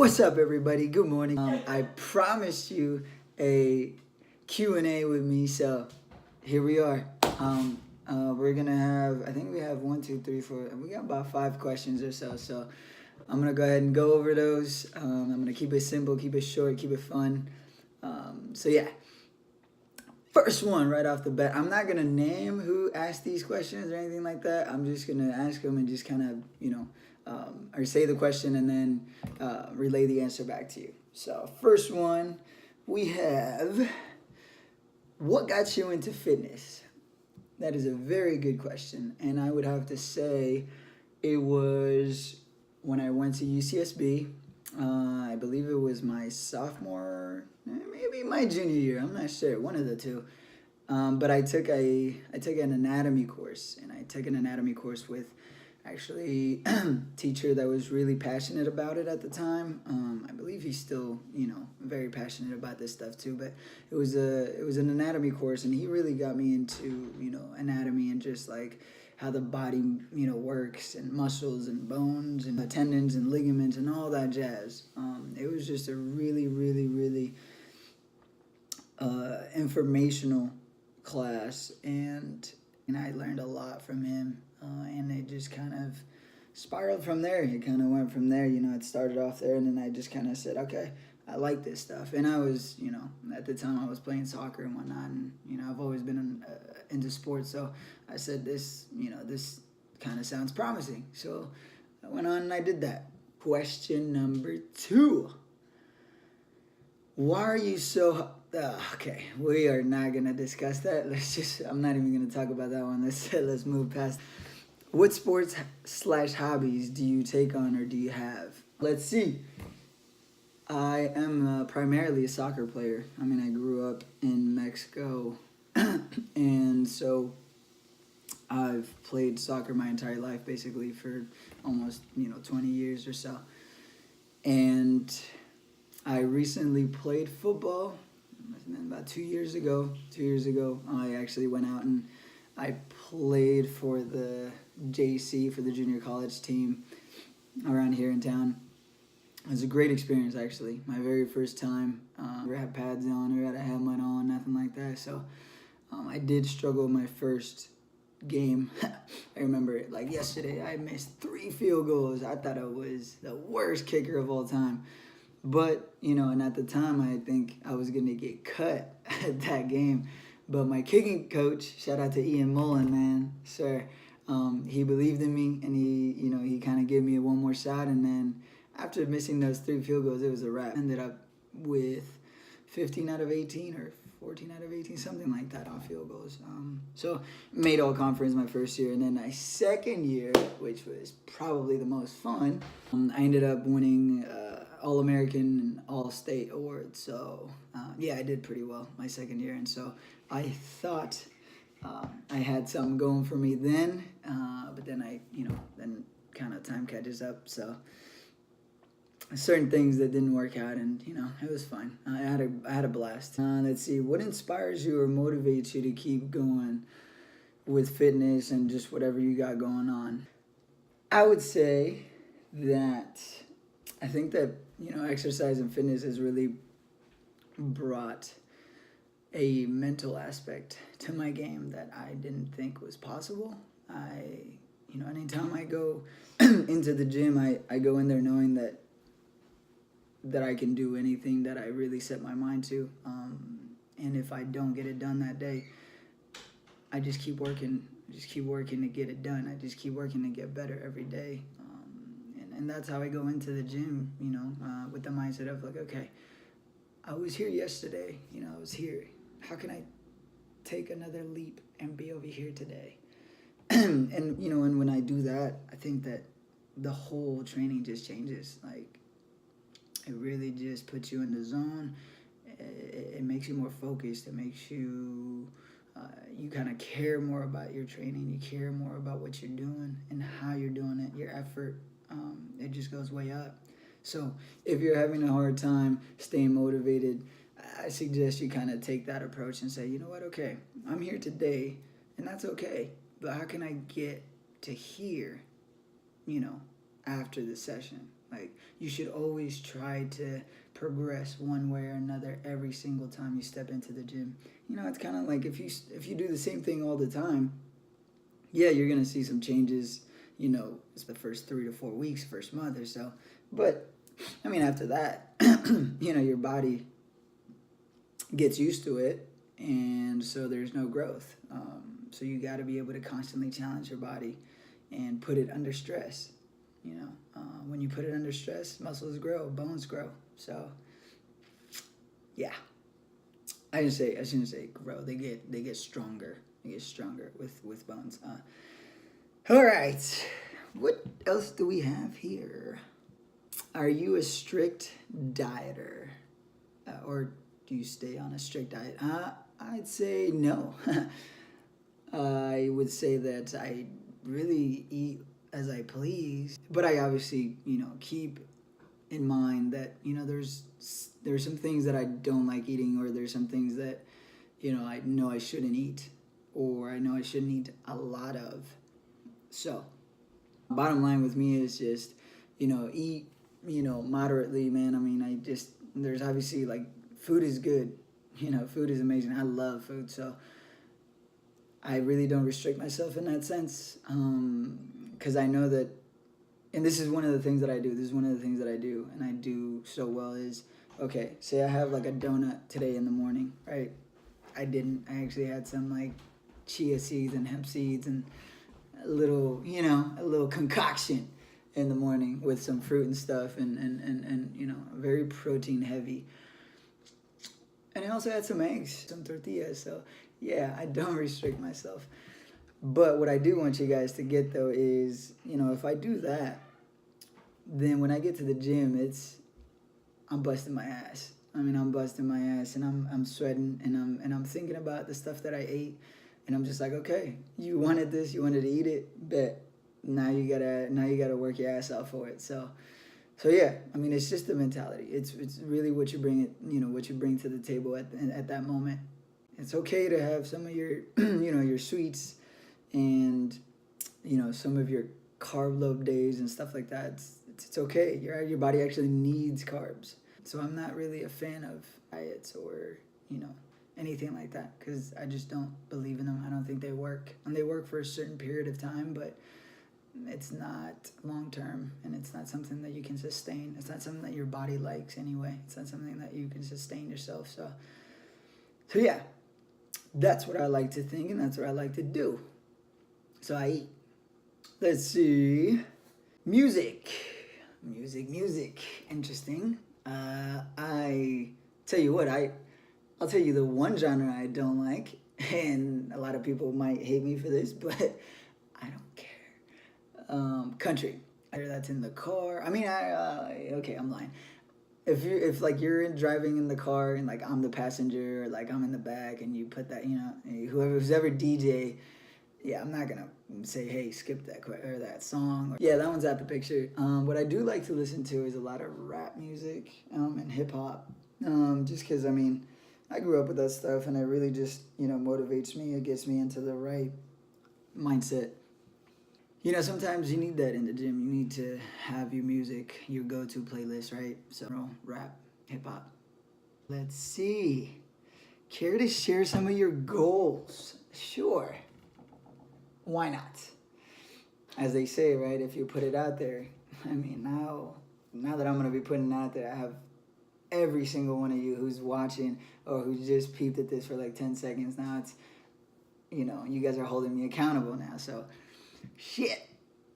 What's up, everybody? Good morning. I promised you a Q&A with me, so here we are. We're gonna have, I think we have 1, 2, 3, 4. We got about 5 questions or so. So I'm gonna go ahead and go over those. I'm gonna keep it simple, keep it short, keep it fun. So yeah, first one right off the bat. I'm not gonna name who asked these questions or anything like that. I'm just gonna ask them and just kind of, or say the question and then relay the answer back to you. So first one, we have, what got you into fitness? That is a very good question. And I would have to say it was when I went to UCSB. I believe it was my sophomore, maybe my junior year. I'm not sure, one of the two. But I took an anatomy course, and I took an anatomy course with actually teacher that was really passionate about it at the time. I believe he's still, very passionate about this stuff too, but it was an anatomy course, and he really got me into, anatomy and just like how the body, works, and muscles and bones and the tendons and ligaments and all that jazz. It was just a really, really, really informational class, and I learned a lot from him. And it just kind of spiraled from there. It kind of went from there. It started off there, and then I just kind of said, okay, I like this stuff. And I was, at the time I was playing soccer and whatnot, and, I've always been into sports. So I said, this kind of sounds promising. So I went on and I did that. Question number 2. Why are you so... okay, we are not going to discuss that. I'm not even going to talk about that one. Let's move past. What sports/hobbies do you take on or do you have? Let's see. I am primarily a soccer player. I grew up in Mexico, and so I've played soccer my entire life, basically, for almost, 20 years or so. And I recently played football. About 2 years ago, I actually went out and I played for the JC, for the junior college team around here in town. It was a great experience, actually. My very first time. Never had pads on, never had a helmet on, nothing like that. So I did struggle with my first game. I remember it like yesterday. I missed 3 field goals. I thought I was the worst kicker of all time. But, and at the time, I think I was going to get cut at that game. But my kicking coach, shout out to Ian Mullen, man, sir, he believed in me, and he kind of gave me one more shot. And then after missing those 3 field goals, it was a wrap. Ended up with 15 out of 18 or 14 out of 18, something like that on field goals. So made all conference my first year. And then my second year, which was probably the most fun, I ended up winning All-American and All-State awards. So, I did pretty well my second year. And so I thought I had something going for me then. But then then kind of time catches up. So certain things that didn't work out, and, it was fun. I had a blast. Let's see. What inspires you or motivates you to keep going with fitness and just whatever you got going on? I would say that I think that, exercise and fitness has really brought a mental aspect to my game that I didn't think was possible. Anytime I go into the gym, I go in there knowing that I can do anything that I really set my mind to. And if I don't get it done that day, I just keep working. To get it done. I just keep working to get better every day. And that's how I go into the gym, with the mindset of like, okay, I was here yesterday, I was here. How can I take another leap and be over here today? And when I do that, I think that the whole training just changes. Like, it really just puts you in the zone. It makes you more focused. It makes you, you kind of care more about your training. You care more about what you're doing and how you're doing it, your effort. It just goes way up. So if you're having a hard time staying motivated, I suggest you kind of take that approach and say, you know what, okay, I'm here today, and that's okay. But how can I get to here, after the session? Like, you should always try to progress one way or another every single time you step into the gym. You know, it's kind of like if you do the same thing all the time, yeah, you're gonna see some changes. You know, it's the first 3 to 4 weeks, first month or so. But I mean, after that, you know, your body gets used to it, and so there's no growth. So you got to be able to constantly challenge your body and put it under stress. You know, when you put it under stress, muscles grow, bones grow. So yeah, I shouldn't say grow. They get stronger. They get stronger with bones. All right, what else do we have here? Are you a strict dieter, or do you stay on a strict diet? I'd say no. I would say that I really eat as I please, but I obviously, you know, keep in mind that, you know, there's some things that I don't like eating, or there's some things that, you know I shouldn't eat, or I know I shouldn't eat a lot of. So, bottom line with me is just, you know, eat, you know, moderately, man. I mean, there's obviously, like, food is good. You know, food is amazing. I love food, so I really don't restrict myself in that sense, because I know that, and this is one of the things that I do. This is one of the things that I do, and I do so well is, okay, say I have like a donut today in the morning, right? I didn't. I actually had some like chia seeds and hemp seeds and a little concoction in the morning with some fruit and stuff, and you know, very protein heavy. And I also had some eggs, some tortillas. So yeah, I don't restrict myself. But what I do want you guys to get, though, is, you know, if I do that, then when I get to the gym, I'm busting my ass. I mean, I'm busting my ass, and I'm sweating, and I'm thinking about the stuff that I ate, and I'm just like, okay, you wanted this, you wanted to eat it, bet. Now you gotta work your ass out for it. So yeah, I mean, it's just the mentality. It's really what you bring to the table at that moment. It's okay to have some of your your sweets, and you know, some of your carb load days and stuff like that. It's okay. Your body actually needs carbs. So I'm not really a fan of diets or, you know, anything like that, because I just don't believe in them. I don't think they work, and they work for a certain period of time, but it's not long term, and it's not something that you can sustain. It's not something that your body likes anyway. It's not something that you can sustain yourself. So yeah, that's what I like to think, and that's what I like to do. So I eat. Let's see. Music. Interesting. I tell you what, I'll tell you the one genre I don't like, and a lot of people might hate me for this, but I don't care. Country. I hear that's in the car. I mean, okay, I'm lying. If like you're driving in the car and like I'm the passenger, or like I'm in the back, and you put that, you know, who's ever DJ, yeah, I'm not gonna say, hey, skip that song. Yeah, that one's out the picture. What I do like to listen to is a lot of rap music, and hip hop. Just because, I mean, I grew up with that stuff, and it really just, you know, motivates me. It gets me into the right mindset. You know, sometimes you need that in the gym. You need to have your music, your go-to playlist, right? So, rap, hip hop. Let's see. Care to share some of your goals? Sure. Why not? As they say, right? If you put it out there, I mean, now that I'm gonna be putting it out there, I have every single one of you who's watching or who just peeped at this for like 10 seconds. Now it's, you know, you guys are holding me accountable now. So, shit,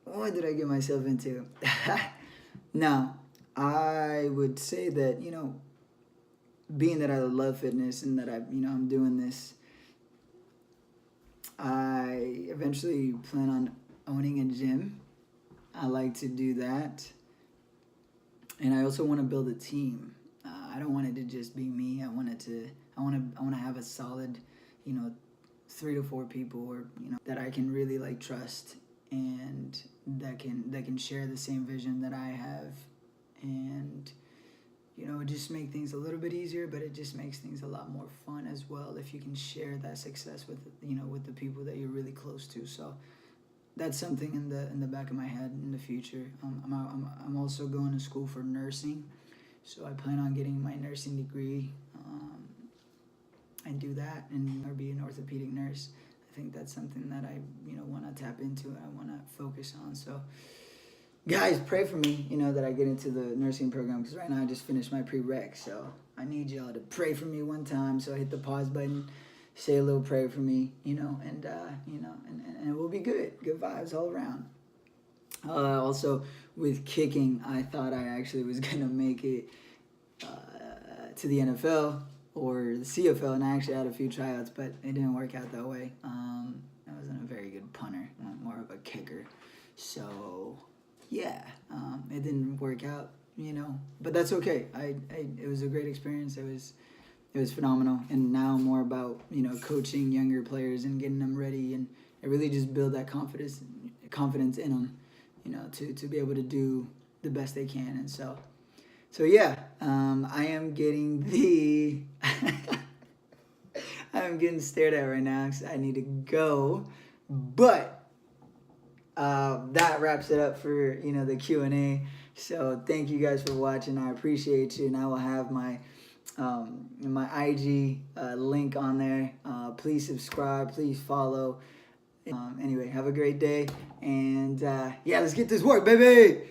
what did I get myself into? Now, I would say that, you know, being that I love fitness and that I'm doing this, I eventually plan on owning a gym. I like to do that. And I also want to build a team. I don't want it to just be me. I want to have a solid, you know, 3 to 4 people, or, you know, that I can really like trust, and that can share the same vision that I have. And, you know, it just make things a little bit easier, but it just makes things a lot more fun as well if you can share that success with the people that you're really close to. So that's something in the back of my head in the future. I'm also going to school for nursing, so I plan on getting my nursing degree, and do that, and or be an orthopedic nurse. I think that's something that I want to tap into and I want to focus on. So guys, pray for me, that I get into the nursing program, because right now I just finished my prereq, so I need y'all to pray for me one time. So hit the pause button, say a little prayer for me, and it will be good. Good vibes all around. Also, with kicking, I thought I actually was gonna make it to the NFL or the CFL, and I actually had a few tryouts, but it didn't work out that way. I wasn't a very good punter, more of a kicker. So yeah, it didn't work out, but that's okay. It was a great experience. It was phenomenal, and now more about coaching younger players and getting them ready, and it really just build that confidence in them, to be able to do the best they can. And so yeah, I am getting I'm getting stared at right now because I need to go, but that wraps it up for the Q&A. So thank you guys for watching. I appreciate you, and I will have my IG link on there. Please subscribe, please follow. Anyway, have a great day, and yeah, let's get this work, baby.